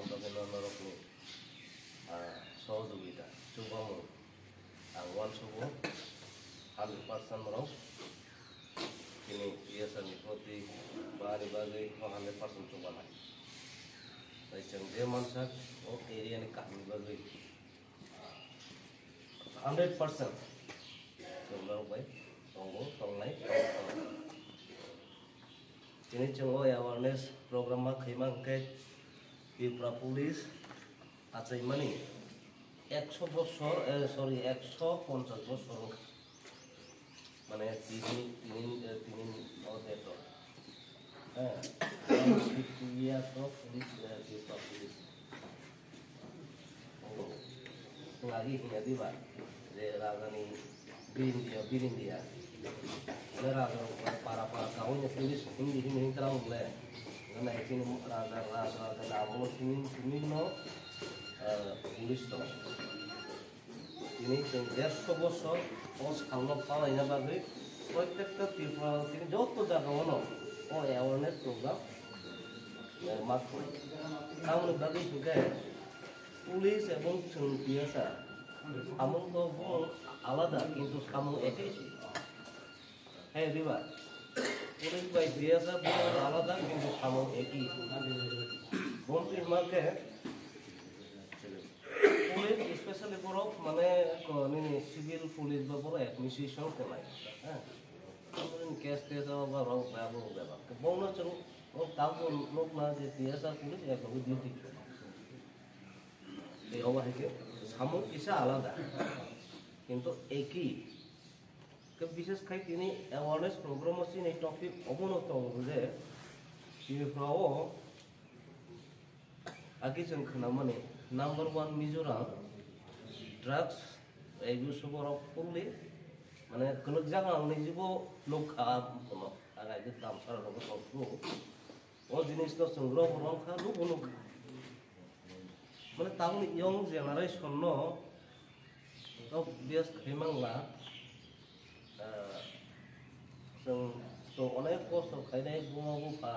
নরকনি সহযোগিতা চুবামু আংওয়ান সুবো 100% মরক তিনি পিএসআরনি প্রতি বারি বাগै 100% চুবানাय जों जे मानसा एरियानि काहानि बागै 100% जों लावबाय दंगो दंनाय दिनै जों एवारनेस प्रग्रामा खैमांखे बिप्रा पुलिस आचैमानि 100 বছর 150 বছর মানে তিনি অদেতো হ্যাঁ 50 years of police biপ্রা police lagi hingga tiba de ragani birindia raga para kawannya pulis hindi terang le karena ini raga namo sini no pulis to ini দেড়শো বছর পজ খাওয়া পাওয়া না বাকি প্রত্যেকটা ত্রিপুরা তিনি যত জায়গা হলো ও অ্যাওয়ারনেস প্রোগ্রাম মাঠ করে কারণ বাকি পুলিশ এবং পিএসআর সামন তো আলাদা কিন্তু সামন একই হ্যাঁ দিবা পুলিশ বাই পিএসআর আলাদা কিন্তু সামন একই বন্ধুর মাঝে পুলিশ স্পেশালি বড় মানে সিভিল পুলিশ বা বড় অ্যাডমিনিস্ট্রেশন করায় হ্যাঁ কেস টেস বা রং ব্যবহার বংন চল তাও লোক না যে পিএসআর পুলিশ একভাবে ডিউটি এই অবহেকে সামুক ইসা আলাদা কিন্তু একই বিশেষ খাই তিনি অ্যাওয়ারনেস প্রোগ্রাম আছে এই টপিক অবনত যে बिफ्राव आगे जों खोनामाने नम्बर 1 मिजोराम ड्राग्स एब्यूस बराव फुल्ली माने गलक जागांनि जिबो लोक आगा जे दाम सारा दंखौ ओ जिनिस तो संग्रह बराव खा लुक माने तावनि यंग जेनारेशन नो तो बेस खैमांला जों तो अनेक खस्थ खायनाय बुङाबुफा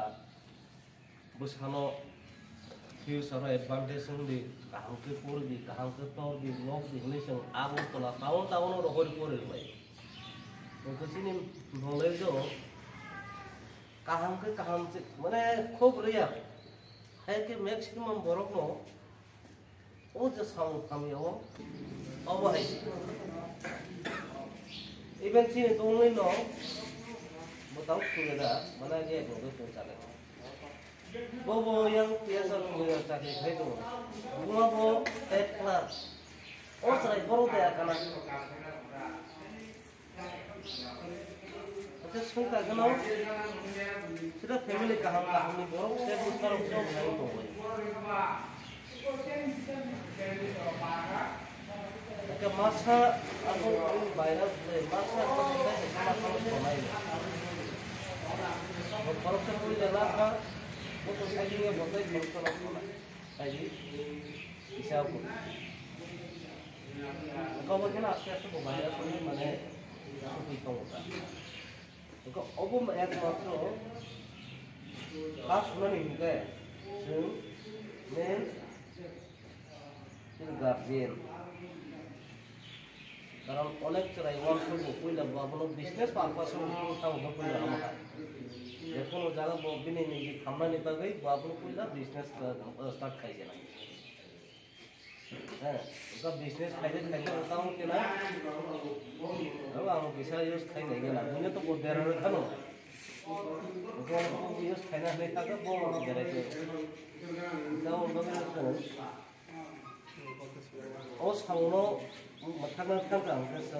बोसानो फ्यूचर एडवांटेज होंदि काहांके पड़बि काहांके तोरबि लक दिहले जों आगरतला टाउन रहर पड़बाय जोंनि नलेज काहांके माने खूब रिया है कि मैक्सिमम बरक नो ओ जे साउंड खामियाव अबहाय इवन चिनि दंलै नो बताओ सुनेदा माने जे बगो चाले बोबो yang biasa punya cari itu bobo teklar oh serai baru dia karena itu suka kenal sudah family kaham ini baru saya bukan orang yang tahu ke masa aku bayar masa aku sudah sama sama baru saya boleh jalan Untuk sajinya botai di mana pun, saji bisa pun. Kalau macam asyik tu bayar pun mana suki kau tak. Kalau obum ayat macam pas mana ni ke, men guardian. Kalau oleh cerai waktu buku ila bawa bisnes purpose untuk tahu buku ila apa. কোনো জায়গা বিনে নিজে খামনা নিতে গই বাবুর কইলা business start খাইছে না হ্যাঁ ওটা বিজনেস খাইতে খাইতে ওটাও কেনা আর আমি বিশা ইউজ খাই নাই গেলা বুঝে তো বহুত দেরার খানো ওটা ইউজ খাই না হলে থাকে বড় দেরাইতে দাও বলে ও সামনো মাথানা থাকা আনতেছ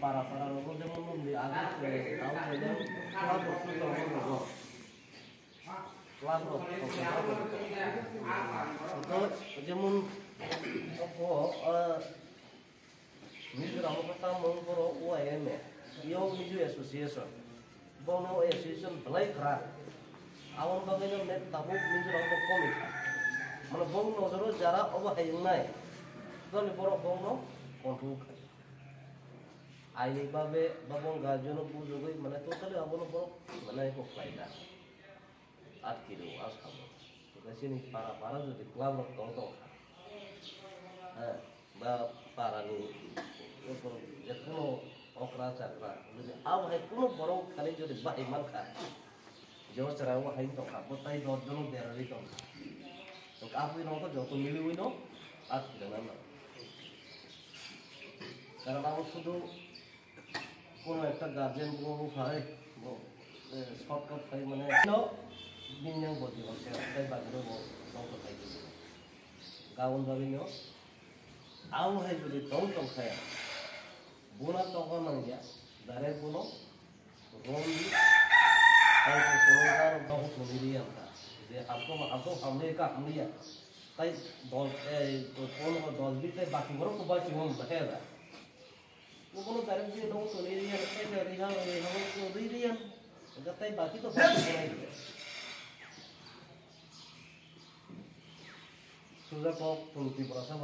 para logo de mundo de água que ao olhar claro tudo logo claro então যেমন ও নিজের আমকতা মন করো ও এমএ ইও নিজে অ্যাসোসিয়েশন বনো অ্যাসোসিয়েশন ভলাই খরা আওন বাগেন নেট তাবো নিজের আমক কমিটা মানে বং নজর যারা অবহায়নায় দলে বড় বং কন্ট্রোল आईनी बाबे बाबों गार्जियन पूजो गई मने टोटली आबोनो बरो मने को फायदा 8 किलो आस खाबो sini para jadi kelam tong ba para ni kuno okra cakra jadi aw hai kuno borong kali jadi ba iman ka jauh cara wa hai tong ka botai dot jono berari tong तो आप भी नौको जो तो मिली हुई no आज जाना ना कारण आप शुद्ध कोनो एक गार्जियन को खाए वो शॉर्टकट खाई मने नो बिन्यां बोलती है उसके अपने बाकी नो वो नौको खाई गाउन बाकी नो आउ है जो तो खाया बुना तो कौन नहीं गया दारे बुनो रोमी और तो सोलर बहुत मिली है आपको हमने का हमने या ताई दौल तो कौन और दौल भी ताई बाकी बरों को बाकी हम बताएगा वो कौन तारे भी लोग तो नहीं रिया ताई तो रिहा हम तो नहीं रिया जब ताई बाकी तो बाकी नहीं है सुधा को तुम ती बड़ा सा